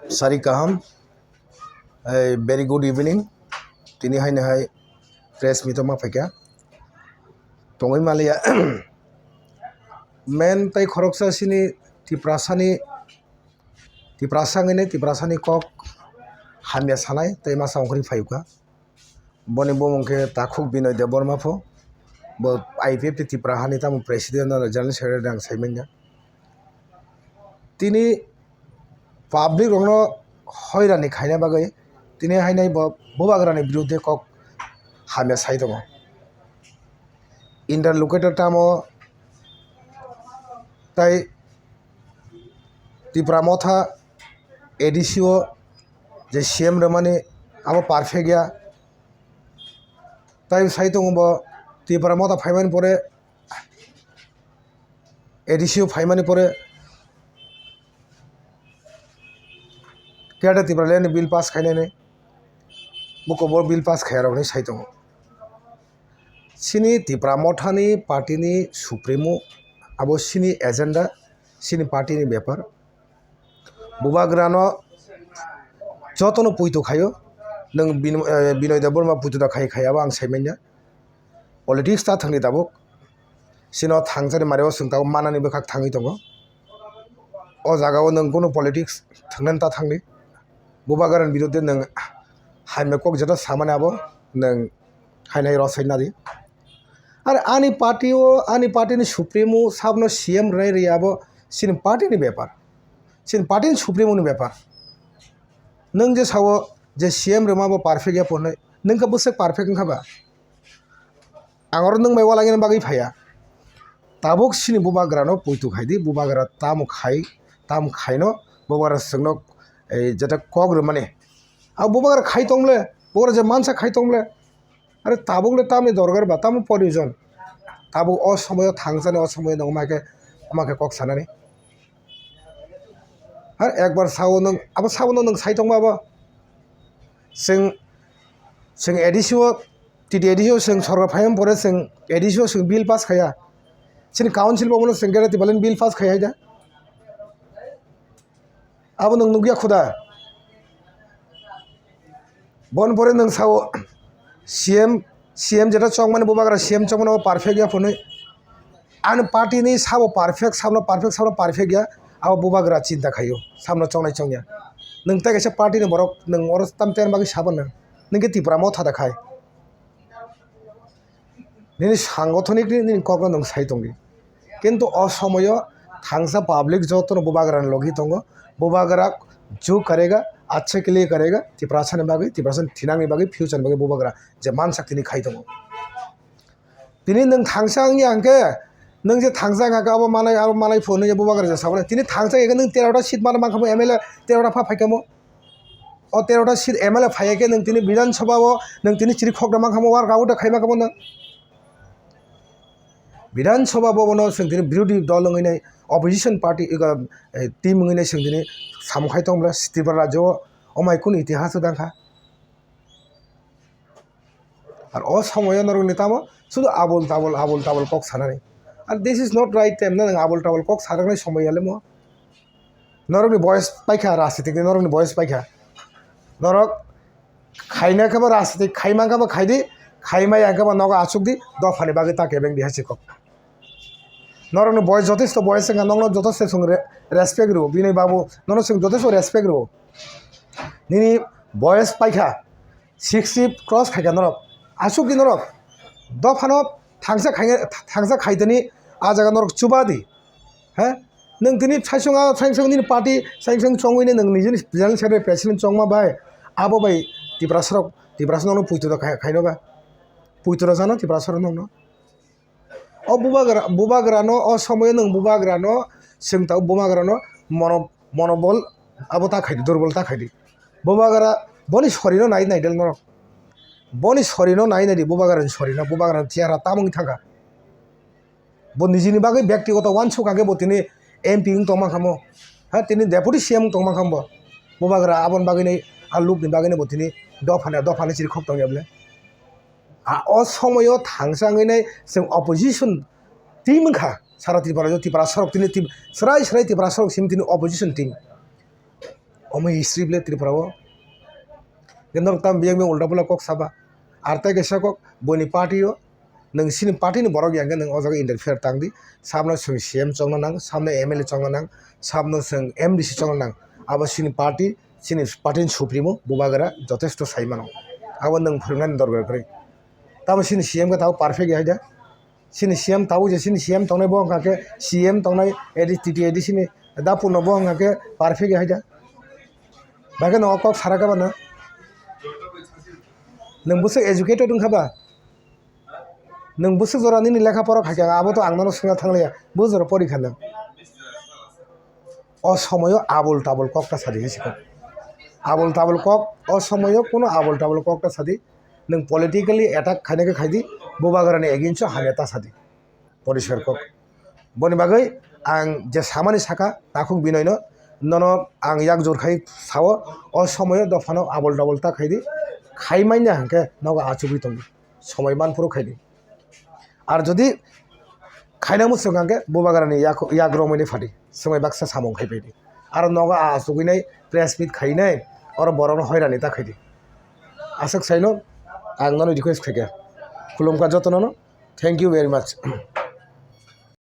Sari Kaham, a very good evening. Tini hai press mitoma feka. Tongi Malia men tai khoroksa sini tiprasani kok hamya sanai tai masa ongkri fayuka. Boni bomongke takuk Binoy Deborma fo. Bo IPF tiprahani tamu president na general secretary dang saimenya. Tini public rongno hoirani khaina bagai tini hainai bobagrani birudhe kok hamya sai tongo. Interlocutor tamo tai tipramotha ADCO je CM ramane abo perfect ya tai sai tongo bo tipramotha faimani pore ADCO faimani pore keda tipraleni bill pass khaine ne buko bo bill pass khaya rokni sai tongo. Sini tipramothani party ni supremo abo sini agenda sini party ni ব্যাপার bubagrano jotono puito khayo nang Binoy Deborma puito da khaya ang saimenya politics ta thangni dabok sino thangjani mareo sungtaw manani bekhak thangi tongo o jagao nang kono politics thangnan ta thangni bubagran birodhe nang haime kok jeta samane abo nang hainai rosaina di আর আনি party ni supremo sabno CM rai riabo sin party ni ব্যাপার sin party ni supremo ni ব্যাপার nang je sawo je CM rema bo perfect ya ponai nang ka bose perfect khaba angor nang mai wala ngin bagi phaya tabok sini bubagrano puitu khaidi bubagra tam khaino bubagra singno ei jeta kog remane a bubagra khai tongle bubagra je mansa khai tongle আরে তাবুকলে তামি দরকার বা তামু প্রয়োজন তাবু অসময় থাংজানে অসময় নং আমাকে cock সানানি আর একবার সাও নং আবার সাও নং সাইতং বাবা जों एडिसिओ टिडि एडिसिओ जों सरकार फायम परे जों एडिसिओ जों बिल पास खाया जों काउन्सिल बावनो जों गेराति बालेन बिल पास खाया दा आबो नों नुगिया खुदा बन परे नों साव CM যেটা চং মানে বুবাগ্রা CM চং মানে পারফেক্ট গিয়া ফোনে আন পার্টি নি সাবো পারফেক্ট গিয়া আও বুবাগ্রা চিন্তা খাইও সামনে চংনাই চংয়া নং তাই গেছে পার্টি নি বরক নং অর তাম তেন বাকি সাবন নংকে তিপ্রা মথা দেখায় নিনি সাংগঠনিক নি কগ্ন নং সাই তংগি কিন্তু অসময় থাংসা পাবলিক যতন বুবাগ্রান লগি তঙ্গ बुबाग्रा जो करेगा अच्छे के लिए करेगा तिप्रासन बागी तिप्रासन थिनांगनि बागी फ्यूचर बागी बुबाग्रा जे मान शक्ति नि खाइदों तिनी नों थांसांनि आंके नों जे थांसा गागा अब मालाय फोन जे बुबाग्रा जे साबले तिनी थांसा एगे नों 13टा सीट माने माखमो एमएलए 13टा फाइकामो अ 13टा सीट एमएलए फायके नों तिनी विधानसभाव नों तिनी चिरि खगदा माखमो वार गाउदा खाइमाखमो नों विधानसभा भवनाव जों दिनै बिरोधी दल नङैनाय अपोजिशन पार्टी टीम नङैनाय जों दिनै सामखाय दंब्ला त्रिपुरा राज्योआव अमायकुन इतिहास दांखा আর অসময় নরনি তামো শুধু আবল তাবল কক সানানি আর this is not right time না আবল তাবল কক সারানাय সময় আলে মো নরকনি বয়স পাইখা রাজনীতিক নরকনি বয়স পাইখা নরক খাইনা খাবার রাজনীতিক খাইমা খাবার খাইদি খাইমাই আঁকাবা নগা আচুকদি দফানি বাগে তাকে বেং দিহাসি কক নরকনি বয়স যথেষ্ট বয়স সঙ্গে নগ্ন যথেষ্ট সঙ্গে রেসপেক্ট রো বিনয় বাবু নন সঙ্গে যথেষ্ট রেসপেক্ট রো নিনি বয়স পাইখা 60 ক্রস খাইখা নরক आसुकी नरक दफानो थांसा खाइदनी आ जागा नरक चुबादी हैं नों दिनै साइसं नि पार्टी साइसं चंगैने नों निजनि जनरल सेक्रेटारि प्रेसिडेंट चंगमा बाय आबो बाय तिप्रासरनो पुइतो खाइनोबा पुइतो जानो तिप्रासर नंनो अ बुबाग्रानो अ समय नों बुबाग्रानो जोंताव बुबाग्रानो मनोबल आबो ता खाइदि दुर्बलता खाइदि बुबाग्रा बनि शरीरनो नाइदेल नरक बनी सरिनो नायनायदि बुबाग्रानि सरिना बुबाग्रानि थियारा तामुंनि थांगा बो निजिनि बागै व्यक्तिगत वानसु कागे बो तिनि MP तमा खामो हा तिनि डेपुटी CM तमा खामबो बुबाग्रा आबन बागैनि आलुकनि बागैनि बो तिनि दफानि चिरि खक्तं याबले आ असमय थांसाङैनाय जों अपोजिशन टीम खा सारा त्रिपुरा सरक तिनि टीम सराय तिप्रा सरक सिम तिनि opposition team Omo history ble Tripura gendor tam biang biang ulta pula kok saba arta gesa kok boni party yo nang sini party ni borok yang nang ojaga interfere tangdi sabno sing CM chongna nang samne MLA chongna nang sabno sing MDC chongna nang abo sini party supremo bubagara jotesto saimano abo nang phurnan dorgar kre tabo sini CM ka taw perfect yaida sini CM taw je sini CM tongnai bo ngake CM tongnai TTAD sini da puno bo ngake perfect yaida baga no kok saraka bana nang busuk educated khaba nang busuk jora ni lekha pora khaka abo to angmano sunga thangleya bujor porikha nang অসময় আবল টাবল ককটা সাদি হেসিক আবল টাবল cock অসময় কোনো আবল টাবল ককটা সাদি নং politically attack খাইনাকে খাইদি বোবাগারানি against হানেতা সাদি পরিষ্কার cock বনি বাগৈ আং যে সামানি সাকা তাকুক বিনয়নো নন আং ইয়াক জোর খাই সাও অসময় দফানো আবল টাবল তা খাইদি খাইমাইনা হাঁকে নগা আচুবি তং সময় মানপুরো খাইদি আর যদি খাইনা মুসুগাंगे बोबागारानि याक रमैनि फादि समय बाक्सा सामं खाइबायदि आरो नगा आसुगिनाय प्रेस मिट खाइनाय और बरनो हयरानि ता खाइदि आसक साइनो आं ननो रिक्वेस्ट खाइगे खुलुमका जतननो थैंक यू वेरी मच।